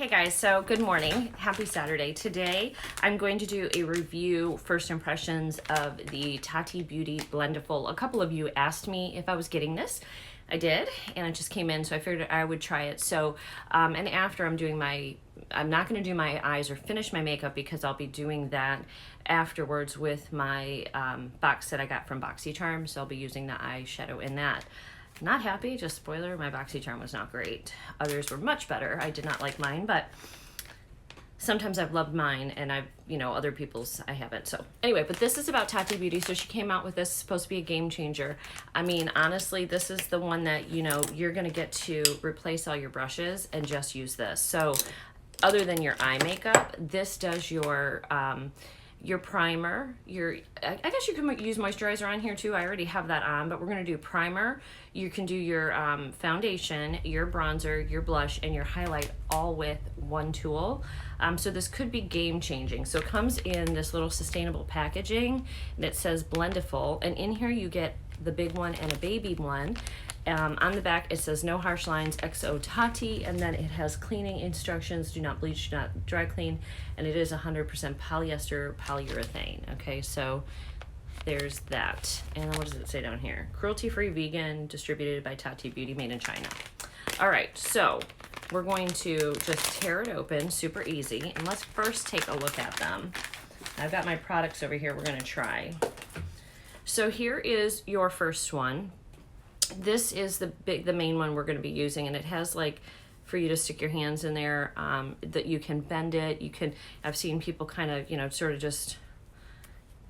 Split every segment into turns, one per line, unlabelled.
Okay guys, so good morning. Happy Saturday. Today I'm going to do a review, first impressions of the Tati Beauty Blendiful. A couple of you asked me if I was getting this. I did, and it just came in, so I figured I would try it. So, and after I'm not going to do my eyes or finish my makeup because I'll be doing that afterwards with my box that I got from BoxyCharm. So I'll be using the eyeshadow in that. Not happy, just spoiler, my BoxyCharm was not great. Others were much better. I did not like mine, but sometimes I've loved mine and other people's I haven't. So anyway, but this is about Tati Beauty. So she came out with this, supposed to be a game changer. I mean, honestly, this is the one that, you're gonna get to replace all your brushes and just use this. So other than your eye makeup, this does your primer, I guess you can use moisturizer on here too. I already have that on, but we're gonna do primer. You can do your foundation, your bronzer, your blush, and your highlight all with one tool. So this could be game changing. So it comes in this little sustainable packaging and it says Blendiful, and in here you get the big one and a baby one. On the back it says no harsh lines, XO Tati, and then it has cleaning instructions: do not bleach, do not dry clean, and it is 100% polyester polyurethane. Okay, so there's that. And what does it say down here? Cruelty-free, vegan, distributed by Tati Beauty, made in China. All right, so we're going to just tear it open, super easy, and let's first take a look at them. I've got my products over here we're gonna try. So here is your first one. This is the main one we're going to be using, and it has like for you to stick your hands in there, that you can bend it. I've seen people kind of, sort of just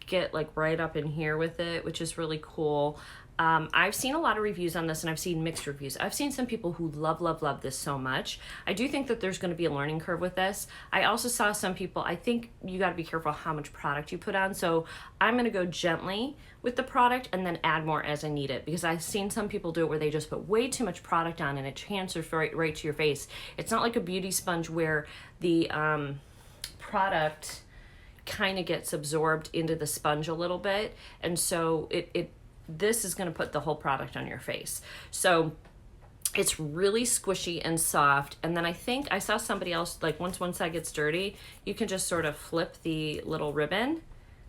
get like right up in here with it, which is really cool. I've seen a lot of reviews on this and I've seen mixed reviews. I've seen some people who love this so much. I do think that there's going to be a learning curve with this. I also saw some people, I think you got to be careful how much product you put on. So I'm going to go gently with the product and then add more as I need it, because I've seen some people do it where they just put way too much product on and it transfers right to your face. It's not like a beauty sponge where the product kind of gets absorbed into the sponge a little bit, and so this is going to put the whole product on your face. So it's really squishy and soft. And then I think I saw somebody else, like once one side gets dirty, you can just sort of flip the little ribbon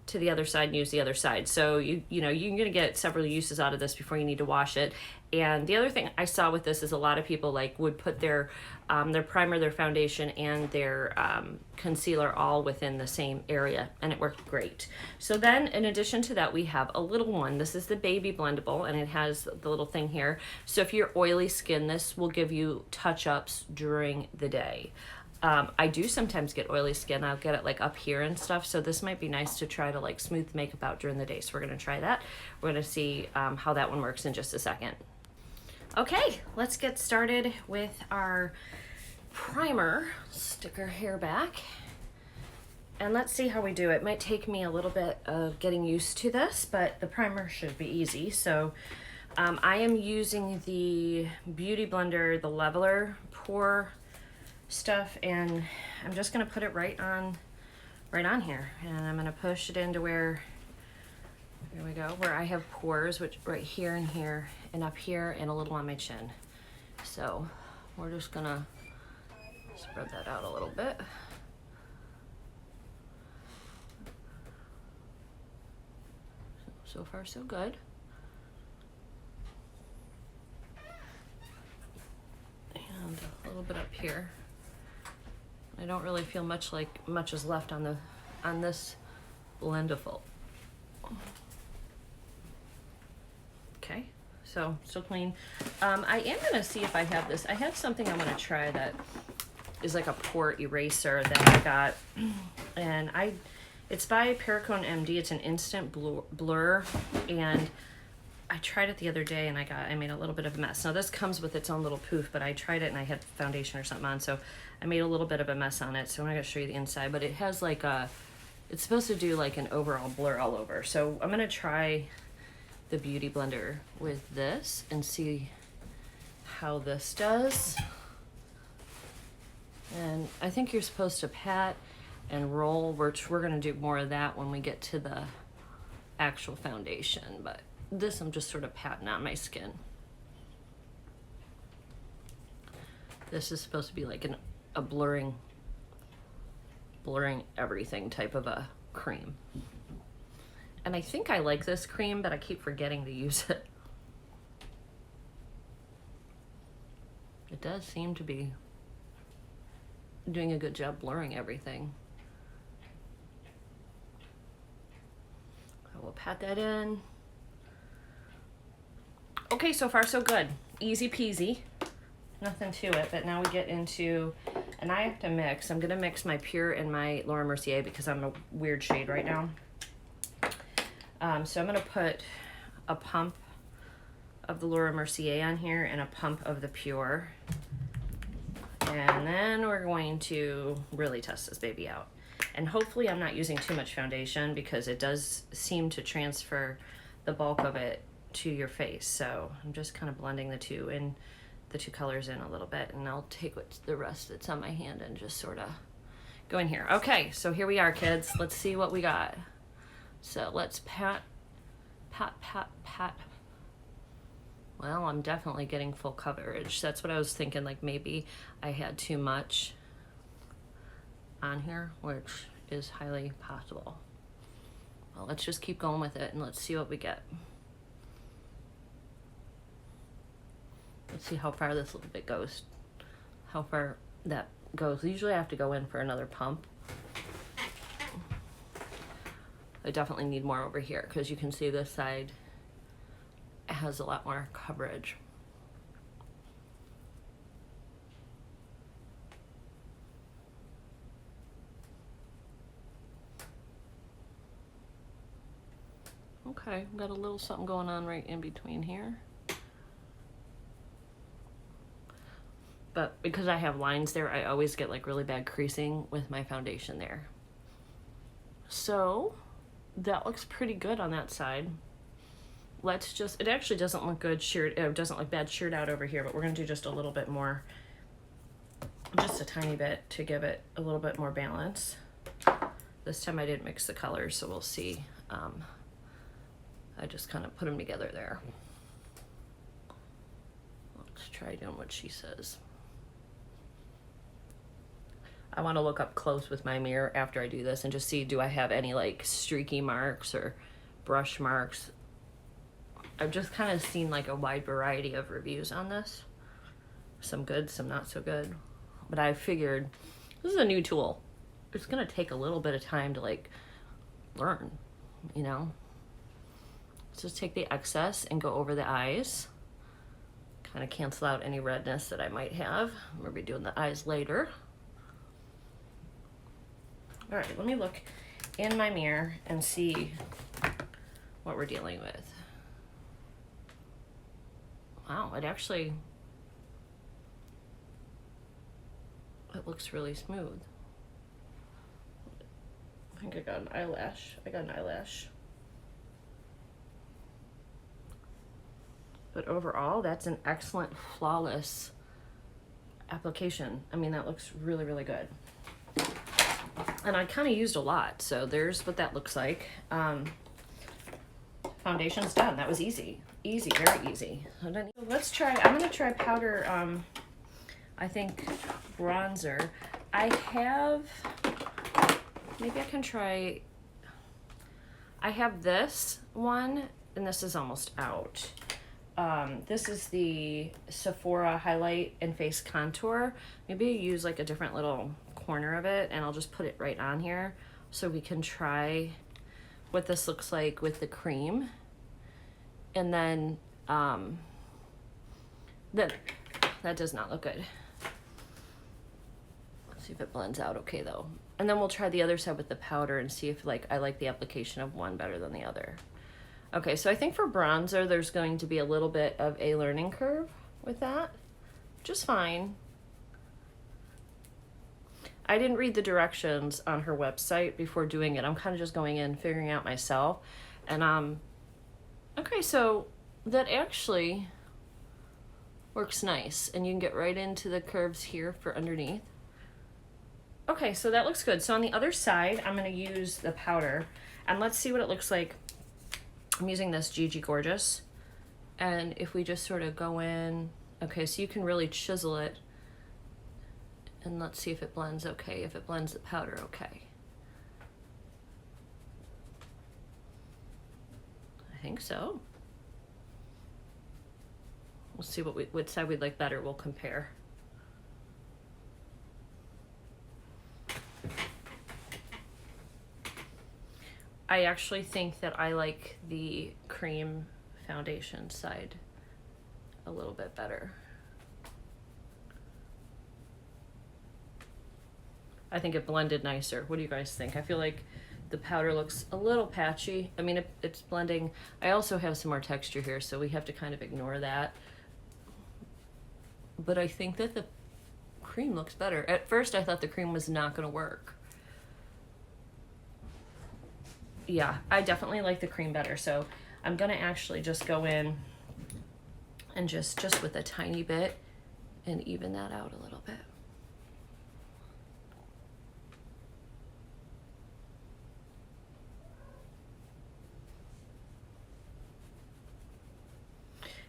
to the other side and use the other side. So you're going to get several uses out of this before you need to wash it. And the other thing I saw with this is a lot of people would put their primer, their foundation, and their concealer all within the same area, and it worked great. So then in addition to that, we have a little one. This is the baby blendable, and it has the little thing here. So if you're oily skin, this will give you touch-ups during the day. I do sometimes get oily skin. I'll get it like up here and stuff, so this might be nice to try to like smooth makeup out during the day. So we're going to try that. We're going to see how that one works in just a second. Okay, let's get started with our primer. Stick our hair back and let's see how we do. It might take me a little bit of getting used to this, but the primer should be easy. So I am using the Beauty Blender, the leveler pour stuff, and I'm just gonna put it right on here, and I'm gonna push it into where, there we go, where I have pores, which right here and here and up here and a little on my chin. So we're just gonna spread that out a little bit. So far so good. And a little bit up here. I don't really feel much is left on this Blendiful. Okay, so still clean. I am gonna see if I have this. I have something I want to try that is like a pore eraser that I got, and it's by Perricone MD. It's an instant blur, and I tried it the other day and I made a little bit of a mess. Now this comes with its own little poof, but I tried it and I had foundation or something on, so I made a little bit of a mess on it. So I'm gonna show you the inside, but it has like it's supposed to do like an overall blur all over. So I'm gonna try the Beauty Blender with this and see how this does. And I think you're supposed to pat and roll, which we're gonna do more of that when we get to the actual foundation, but this I'm just sort of patting on my skin. This is supposed to be like an a blurring everything type of a cream. And I think I like this cream, but I keep forgetting to use it. It does seem to be doing a good job blurring everything. I will pat that in. Okay, so far so good. Easy peasy. Nothing to it, but now we get into, and I have to mix. I'm gonna mix my Pure and my Laura Mercier because I'm a weird shade right now. So I'm gonna put a pump of the Laura Mercier on here and a pump of the Pure. And then we're going to really test this baby out. And hopefully I'm not using too much foundation because it does seem to transfer the bulk of it to your face. So I'm just kind of blending the two colors in a little bit, and I'll take the rest that's on my hand and just sort of go in here. Okay, so here we are, kids. Let's see what we got. So let's pat. Well, I'm definitely getting full coverage. That's what I was thinking, like maybe I had too much on here, which is highly possible. Well, let's just keep going with it and let's see what we get. Let's see how far this little bit goes, how far that goes. Usually I have to go in for another pump. I definitely need more over here because you can see this side has a lot more coverage. Okay, got a little something going on right in between here. But because I have lines there, I always get like really bad creasing with my foundation there. So that looks pretty good on that side. Let's just, it actually doesn't look good sheared, it doesn't look bad sheared out over here, but we're gonna do just a little bit more, just a tiny bit to give it a little bit more balance. This time I didn't mix the colors, so we'll see. I just kind of put them together there. Let's try doing what she says. I want to look up close with my mirror after I do this and just see, do I have any like streaky marks or brush marks? I've just kind of seen like a wide variety of reviews on this. Some good, some not so good. But I figured this is a new tool. It's gonna take a little bit of time to like learn, you know? Let's just take the excess and go over the eyes. Kind of cancel out any redness that I might have. I'm gonna be doing the eyes later. All right, let me look in my mirror and see what we're dealing with. Wow, it looks really smooth. I think I got an eyelash. But overall, that's an excellent, flawless application. I mean, that looks really, really good. And I kind of used a lot, so there's what that looks like. Foundation's done. That was easy. Easy, very easy. Let's try, I'm gonna try powder, I think bronzer. Maybe I can try, I have this one, and this is almost out. This is the Sephora Highlight and Face Contour. Maybe use like a different little corner of it, and I'll just put it right on here so we can try what this looks like with the cream. And then that does not look good. Let's see if it blends out okay though. And then we'll try the other side with the powder and see if I like the application of one better than the other. Okay, so I think for bronzer there's going to be a little bit of a learning curve with that. Just fine. I didn't read the directions on her website before doing it. I'm kind of just going in, figuring out myself. And okay, so that actually works nice. And you can get right into the curves here for underneath. Okay, so that looks good. So on the other side, I'm gonna use the powder. And let's see what it looks like. I'm using this Gigi Gorgeous. And if we just sort of go in, okay, so you can really chisel it And let's see if it blends okay, if it blends the powder okay. I think so. We'll see what side we'd like better, we'll compare. I actually think that I like the cream foundation side a little bit better. I think it blended nicer. What do you guys think? I feel like the powder looks a little patchy. I mean, it's blending. I also have some more texture here, so we have to kind of ignore that. But I think that the cream looks better. At first, I thought the cream was not going to work. Yeah, I definitely like the cream better. So I'm going to actually just go in and just with a tiny bit and even that out a little bit.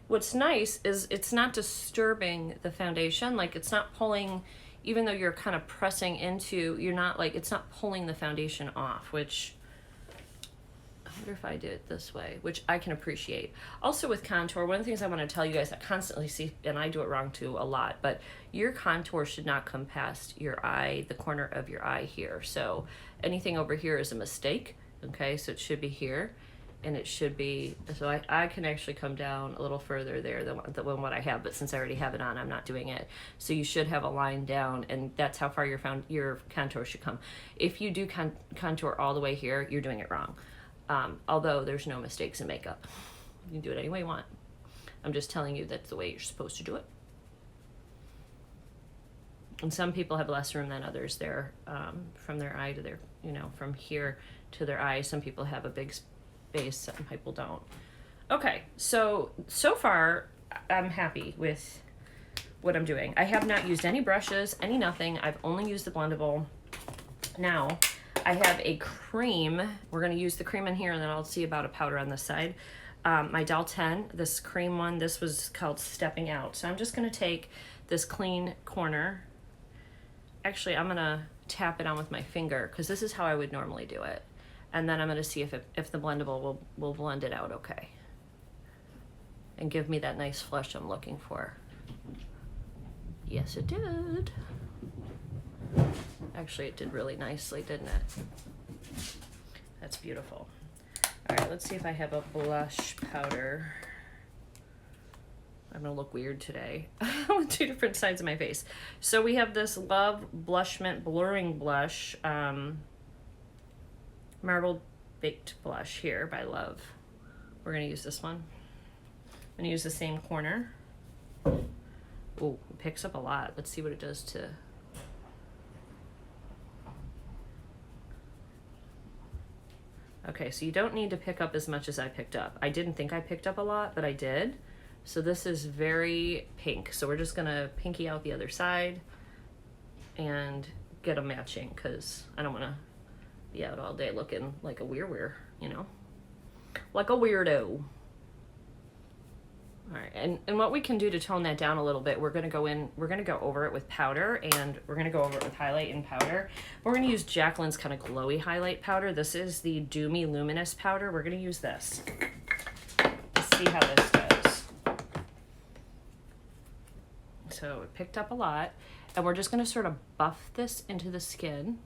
What's nice is it's not disturbing the foundation. Like it's not pulling, even though you're kind of pressing into, you're not like, it's not pulling the foundation off, which I wonder if I did it this way, which I can appreciate. Also with contour, one of the things I want to tell you guys, I constantly see, and I do it wrong too a lot, but your contour should not come past your eye, the corner of your eye here. So anything over here is a mistake. Okay, so it should be here. And it should be, so I can actually come down a little further there than what I have, but since I already have it on, I'm not doing it. So you should have a line down, and that's how far your contour should come. If you do contour all the way here, you're doing it wrong. Although there's no mistakes in makeup. You can do it any way you want. I'm just telling you that's the way you're supposed to do it. And some people have less room than others there, from their eye to their, from here to their eye. Some people have a big space, some people don't. Okay, so far I'm happy with what I'm doing. I have not used any brushes, any nothing. I've only used the Blendiful. Now I have a cream. We're going to use the cream in here, and then I'll see about a powder on this side. My Doll 10, this cream one, this was called Stepping Out. So I'm just going to take this clean corner. Actually, I'm going to tap it on with my finger because this is how I would normally do it. And then I'm going to see if the Blendiful will blend it out okay. And give me that nice flush I'm looking for. Yes, it did. Actually, it did really nicely, didn't it? That's beautiful. All right, let's see if I have a blush powder. I'm going to look weird today with two different sides of my face. So we have this Love Blush Mint Blurring Blush. Marbled Baked Blush here by Love. We're going to use this one. I'm going to use the same corner. Oh, it picks up a lot. Let's see what it does to... Okay, so you don't need to pick up as much as I picked up. I didn't think I picked up a lot, but I did. So this is very pink. So we're just going to pinky out the other side and get them matching because I don't want to be out all day looking like a weird, like a weirdo. All right, and what we can do to tone that down a little bit, we're gonna go over it with powder, and we're gonna go over it with highlight and powder. We're gonna use Jacqueline's kind of glowy highlight powder. This is the Do Me Luminous powder. We're gonna use this. Let's see how this does. So it picked up a lot, and we're just gonna sort of buff this into the skin.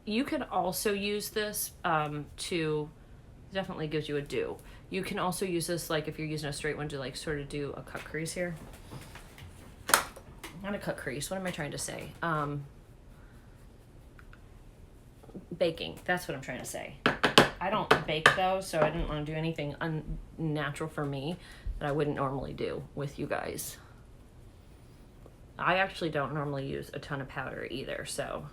You can also use this to, definitely gives you a dew. You can also use this, like if you're using a straight one, to like sort of do a cut crease here. Not a cut crease, what am I trying to say? Baking, that's what I'm trying to say. I don't bake though, so I didn't want to do anything unnatural for me that I wouldn't normally do with you guys. I actually don't normally use a ton of powder either, so...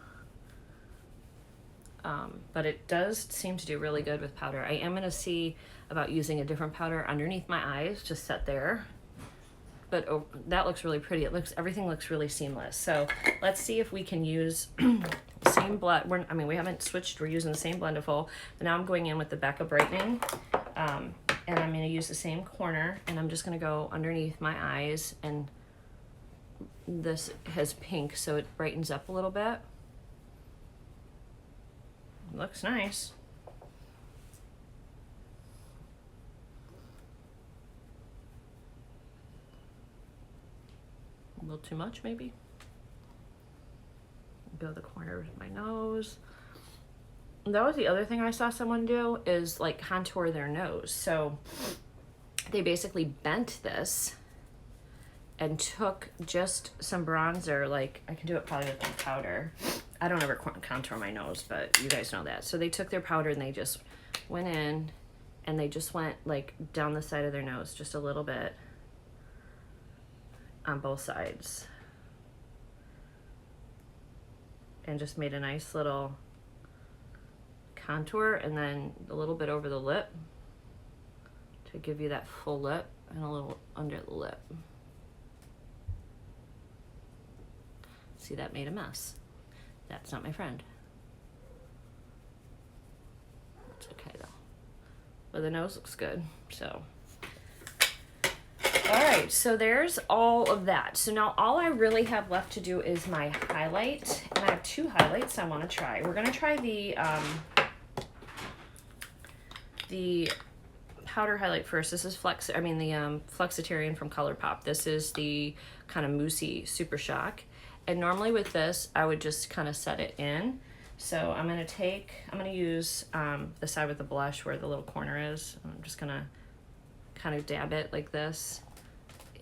but it does seem to do really good with powder. I am going to see about using a different powder underneath my eyes, just set there. But that looks really pretty. Everything looks really seamless. So let's see if we can use the same blend. We haven't switched. We're using the same Blendiful. But now I'm going in with the Becca Brightening. And I'm going to use the same corner. And I'm just going to go underneath my eyes and this has pink, so it brightens up a little bit. Looks nice. A little too much, maybe. Go the corner of my nose. That was the other thing I saw someone do, is like contour their nose. So they basically bent this and took just some bronzer. Like, I can do it probably with my powder. I don't ever contour my nose, but you guys know that. So they took their powder and they just went in and they just went like down the side of their nose just a little bit on both sides, and just made a nice little contour, and then a little bit over the lip to give you that full lip, and a little under the lip. See, that made a mess. That's not my friend. It's okay though. But the nose looks good, so. All right, so there's all of that. So now all I really have left to do is my highlight, and I have two highlights I want to try. We're gonna try the powder highlight first. This is Flexitarian from ColourPop. This is the kind of moussey Super Shock. And normally with this, I would just kind of set it in. So I'm gonna use the side with the blush where the little corner is. I'm just gonna kind of dab it like this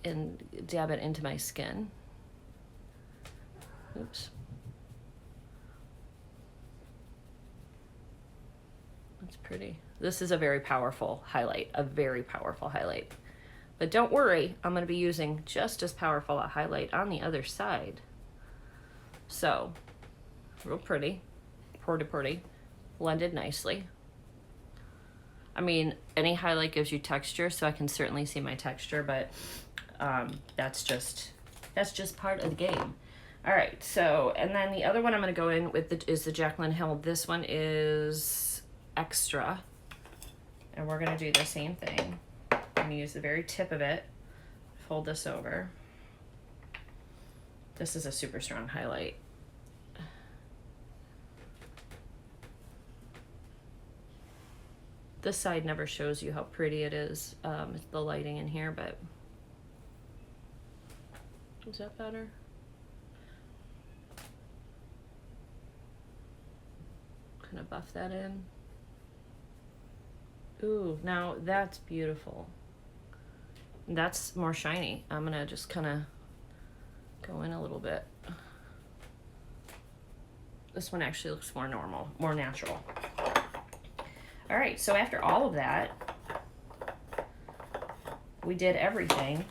and dab it into my skin. Oops. That's pretty. This is a very powerful highlight, But don't worry, I'm gonna be using just as powerful a highlight on the other side. So, real pretty, pretty, blended nicely. I mean, any highlight gives you texture, so I can certainly see my texture, but that's just part of the game. All right, so, and then the other one I'm gonna go in with is the Jaclyn Hill. This one is Extra, and we're gonna do the same thing. I'm gonna use the very tip of it, fold this over. This is a super strong highlight. This side never shows you how pretty it is. It's the lighting in here, but is that better? Kind of buff that in. Ooh, now that's beautiful. That's more shiny. I'm gonna just kind of go in a little bit. This one actually looks more normal, more natural. All right, so after all of that, we did everything.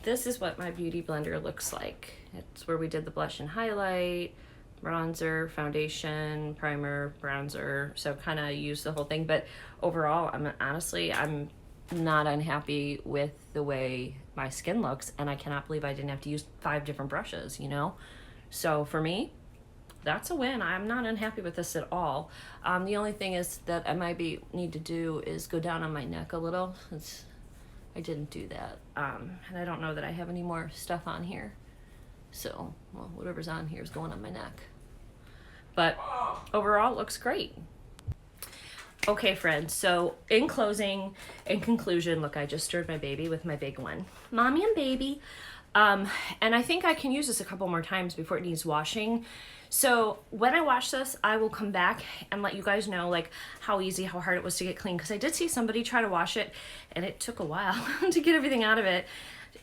This is what my beauty blender looks like. It's where we did the blush and highlight, bronzer, foundation, primer, bronzer. So kind of use the whole thing. But overall, I'm not unhappy with the way my skin looks, and I cannot believe I didn't have to use 5 different brushes, you know? So for me, that's a win. I'm not unhappy with this at all. The only thing is that I might need to do is go down on my neck a little. I didn't do that. And I don't know that I have any more stuff on here. So, well, whatever's on here is going on my neck. But overall, it looks great. Okay, friends, so in conclusion, look, I just stirred my baby with my big one. Mommy and baby. And I think I can use this a couple more times before it needs washing. So when I wash this, I will come back and let you guys know like how hard it was to get clean. Because I did see somebody try to wash it and it took a while to get everything out of it.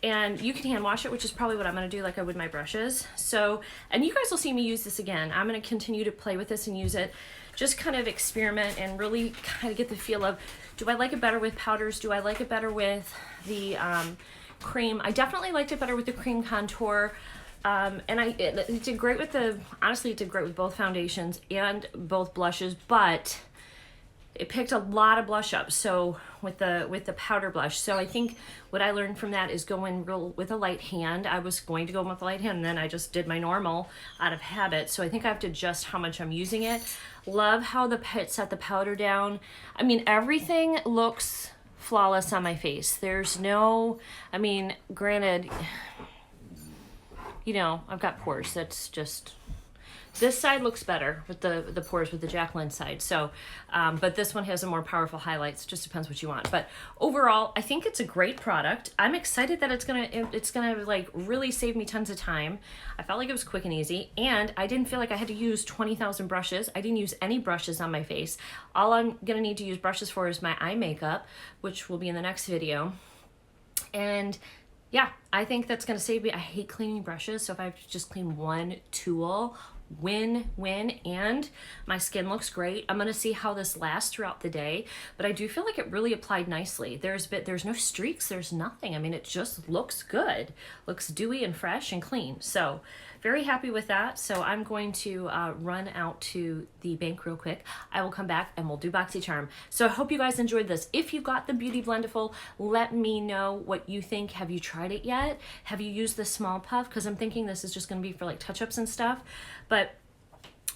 And you can hand wash it, which is probably what I'm going to do like I would my brushes. So, and you guys will see me use this again. I'm going to continue to play with this and use it. Just kind of experiment and really kind of get the feel of, do I like it better with powders? Do I like it better with the cream? I definitely liked it better with the cream contour. And it did great with honestly, it did great with both foundations and both blushes, but it picked a lot of blush up. So with the powder blush. So I think what I learned from that is go in with a light hand. I was going to go in with a light hand, and then I just did my normal out of habit. So I think I have to adjust how much I'm using it. Love how it set the powder down. I mean, everything looks flawless on my face. There's no, I mean, granted, you know, I've got pores. That's just, this side looks better with the pores with the Jaclyn side. So, but this one has a more powerful highlights. Just depends what you want. But overall, I think it's a great product. I'm excited that it's gonna like really save me tons of time. I felt like it was quick and easy, and I didn't feel like I had to use 20,000 brushes. I didn't use any brushes on my face. All I'm gonna need to use brushes for is my eye makeup, which will be in the next video. And yeah, I think that's gonna save me. I hate cleaning brushes, so if I just clean one tool, win, and my skin looks great. I'm gonna see how this lasts throughout the day, but I do feel like it really applied nicely. There's no streaks, there's nothing. I mean, it just looks good. Looks dewy and fresh and clean. So very happy with that. So I'm going to run out to the bank real quick. I will come back and we'll do BoxyCharm. So I hope you guys enjoyed this. If you got the Beauty Blendiful, let me know what you think. Have you tried it yet? Have you used the small puff? Because I'm thinking this is just gonna be for like touch-ups and stuff. But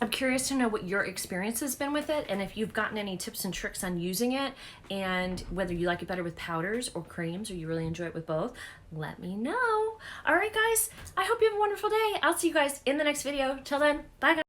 I'm curious to know what your experience has been with it, and if you've gotten any tips and tricks on using it, and whether you like it better with powders or creams, or you really enjoy it with both, let me know. All right, guys, I hope you have a wonderful day. I'll see you guys in the next video. Till then, bye, guys.